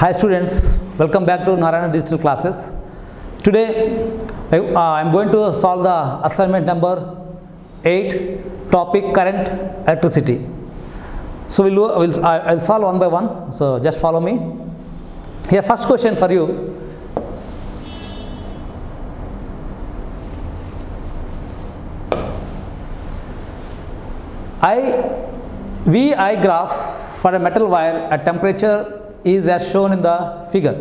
Hi students, welcome back to Narayana Digital Classes. Today I am going to solve the assignment number 8, topic current electricity. So I'll solve one by one, so just follow me. Here first question for you. VI graph for a metal wire at temperature is as shown in the figure.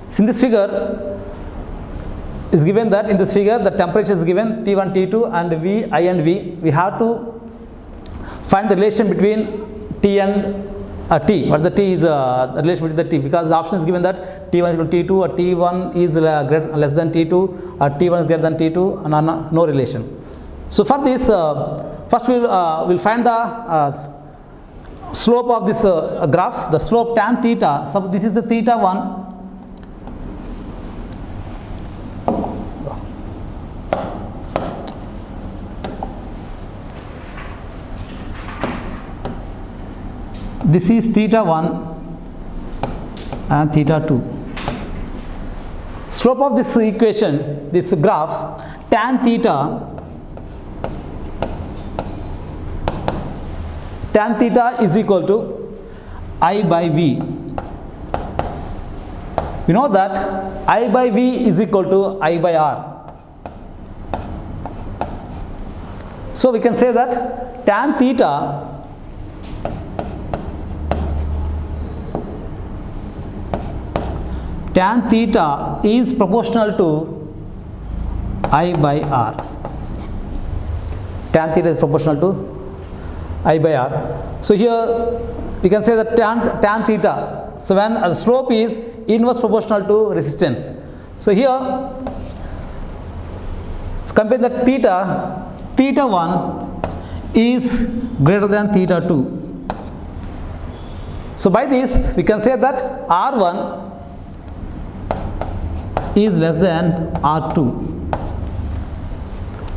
So in this figure is given that in this figure the temperature is given T1, T2 and VI and V. We have to find the relation between T and T. What the T is the relation between the T, because the option is given that T1 is equal to T2 or T1 is less than T2 or T1 is greater than T2 and no relation. So for this first we'll find the slope of this graph, the slope tan theta. So this is the theta 1. This is theta 1 and theta 2. Slope of this equation, this graph, tan theta is equal to I by V. We know that I by V is equal to I by R. So we can say that tan theta is proportional to I by R. Tan theta is proportional to I by R. So here we can say that tan theta, so when the slope is inverse proportional to resistance. So here compare that theta 1 is greater than theta 2. So by this we can say that R1 is less than R2.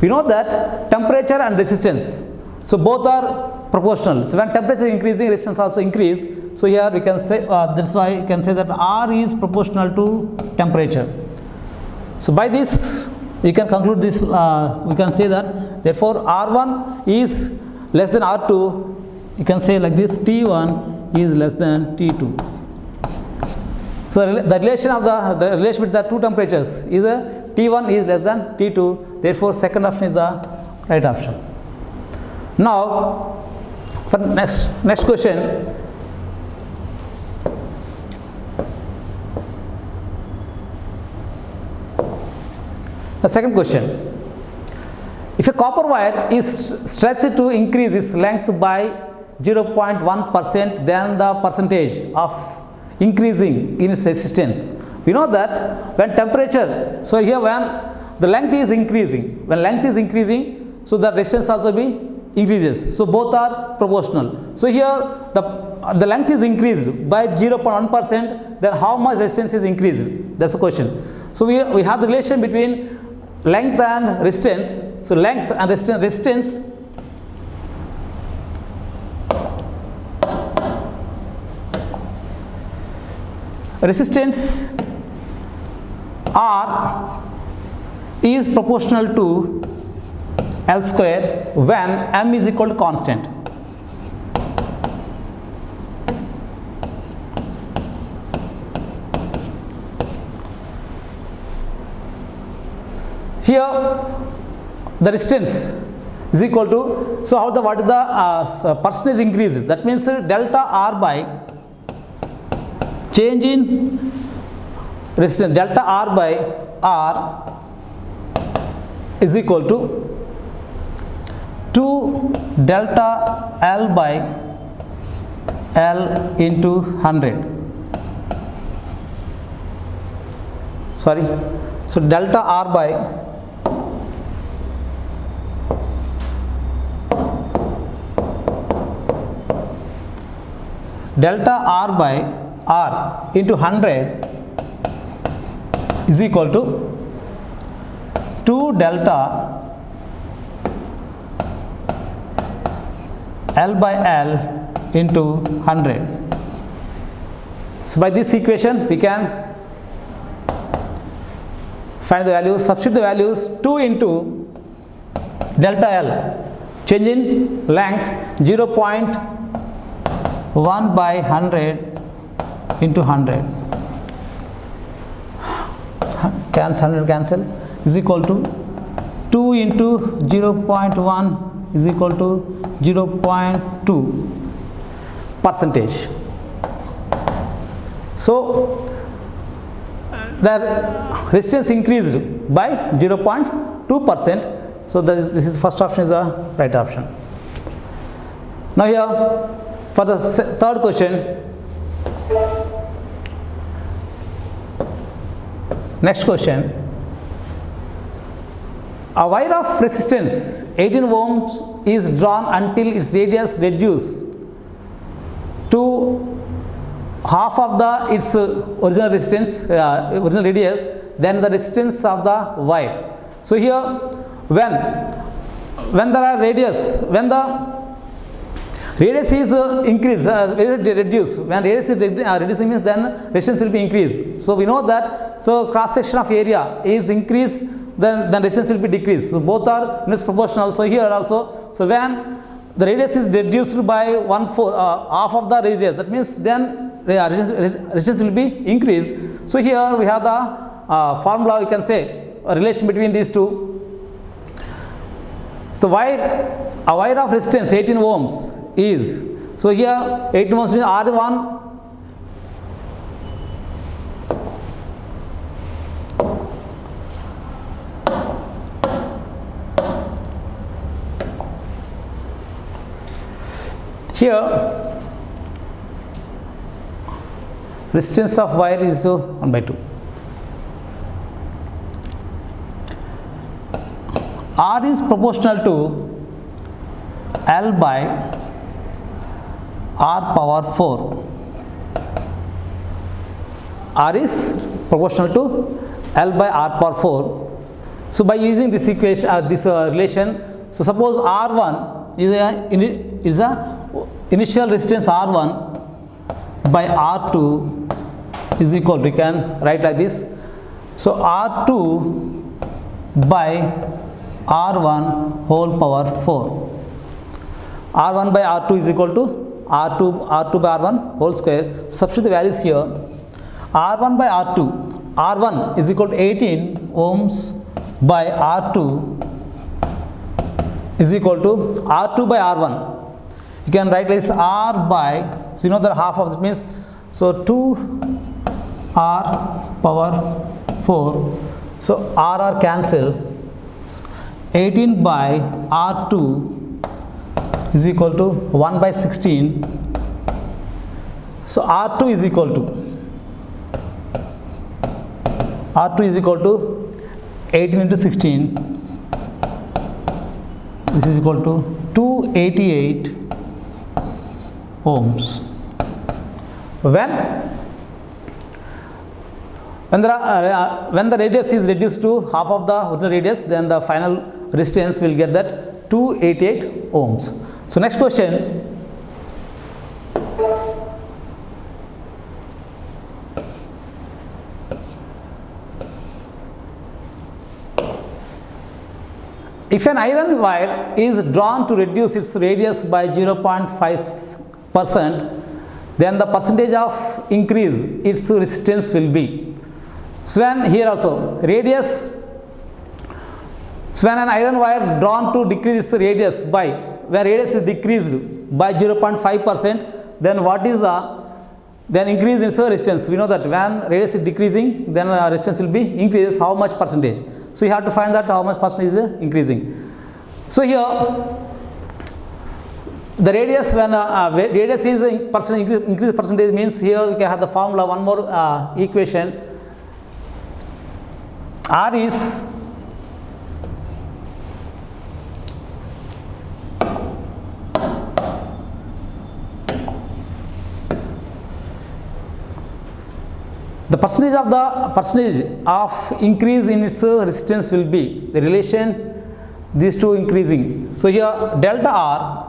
We know that temperature and resistance, so both are proportional. So when temperature is increasing, resistance also increase. So here we can say that's why you can say that R is proportional to temperature. So by this we can conclude this. We can say that therefore R1 is less than R2. You can say like this: T1 is less than T2. So the relation of the relation between the two temperatures is T1 is less than T2. Therefore second option is the right option. Now for next question. The second question. If a copper wire is stretched to increase its length by 0.1%, then the percentage of increasing in its resistance. We know that when temperature, so here when the length is increasing, so the resistance also be increases. So both are proportional. So here the length is increased by 0.1%, then how much resistance is increased? That's the question. So we have the relation between length and resistance. So length and resistance R is proportional to L square when M is equal to constant. Here the resistance is equal to, so what is the percentage increased? That means delta R by change in resistance, delta R by R is equal to 2 delta L by L into 100. So delta R by R into 100 is equal to 2 delta L by L into 100. So by this equation we can find the value, substitute the values 2 into delta L, change in length 0.1 by 100 into 100, cancel 100 cancel, is equal to 2 into 0.1 is equal to 0.2 percentage. So the resistance increased by 0.2%. So this is the first option, is the right option. Now here for the third question, next question, a wire of resistance 18 ohms is drawn until its radius reduced to half of its original resistance, original radius, then the resistance of the wire. So here when there are radius, when the radius is increased, reduced, when radius is reducing means then resistance will be increased. So we know that, so cross section of area is increased, then resistance will be decreased. So both are inverse proportional. So here also, so when the radius is reduced by 1/4, half of the radius, that means then resistance will be increased. So here we have the formula, we can say a relation between these two. So a wire of resistance 18 ohms is, so here 18 ohms means R1 here resistance of wire is 1/2. R is proportional to L by R power 4. R is proportional to L by R power 4. So by using this equation, relation, so suppose R1 is a initial resistance R1 by R2 is equal, we can write like this. So R2 by R1 whole power 4. R1 by R2 is equal to R2 by R1 whole square. Substitute the values here. R1 by R2. R1 is equal to 18 ohms by R2 is equal to R2 by R1. You can write this R by, so you know that half of that means, so 2 R power 4. So R cancel. 18 by R2 is equal to 1 by 16. So R2 is equal to 18 into 16. This is equal to 288 ohms. When the radius is reduced to half of the original radius, then the final resistance will get that 288 ohms. So next question, if an iron wire is drawn to reduce its radius by 0.5%, then the percentage of increase its resistance will be. So when here also radius, so when an iron wire drawn to decrease its radius by, when radius is decreased by 0.5%, then what is then increase in its resistance. We know that when radius is decreasing, then resistance will be increases how much percentage. So you have to find that how much percentage is increasing. So here the radius, when radius is increase percentage means, here we can have the formula, one more equation. R is the percentage of increase in its resistance will be the relation these two increasing. So here delta R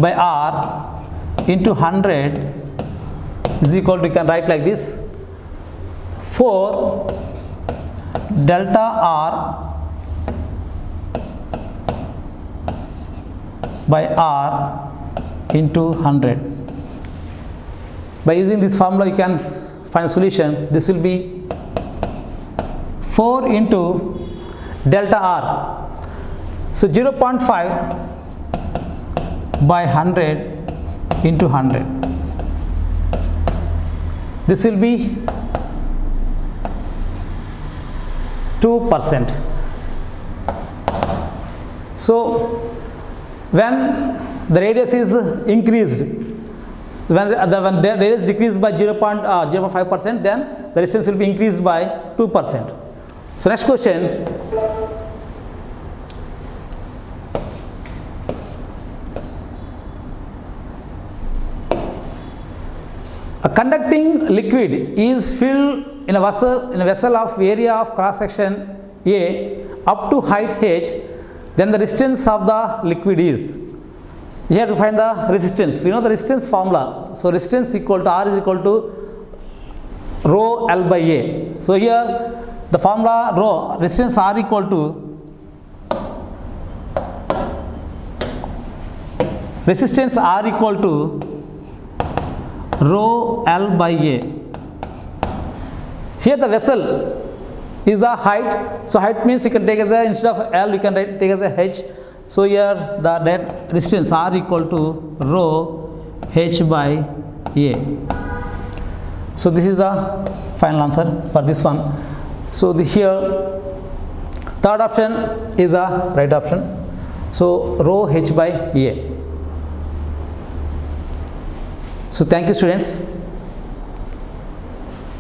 by R into 100 is equal to, you can write like this, 4 delta R by R into 100. By using this formula you can find a solution. This will be 4 into delta R. So 0.5 by 100 into 100. This will be 2%. So when the radius is increased, when the radius decreased by 0.05%, then the resistance will be increased by 2%. So next question. A conducting liquid is filled in a vessel of area of cross section A up to height h, then the resistance of the liquid is. You have to find the resistance. We know the resistance formula. So resistance equal to R is equal to rho L by A. So here the formula rho, resistance R equal to rho L by A. Here the vessel is the height. So height means you can take as a, instead of L you can take as a H. So here the resistance R equal to rho H by A. So this is the final answer for this one. So here third option is the right option. So rho H by A. So thank you students.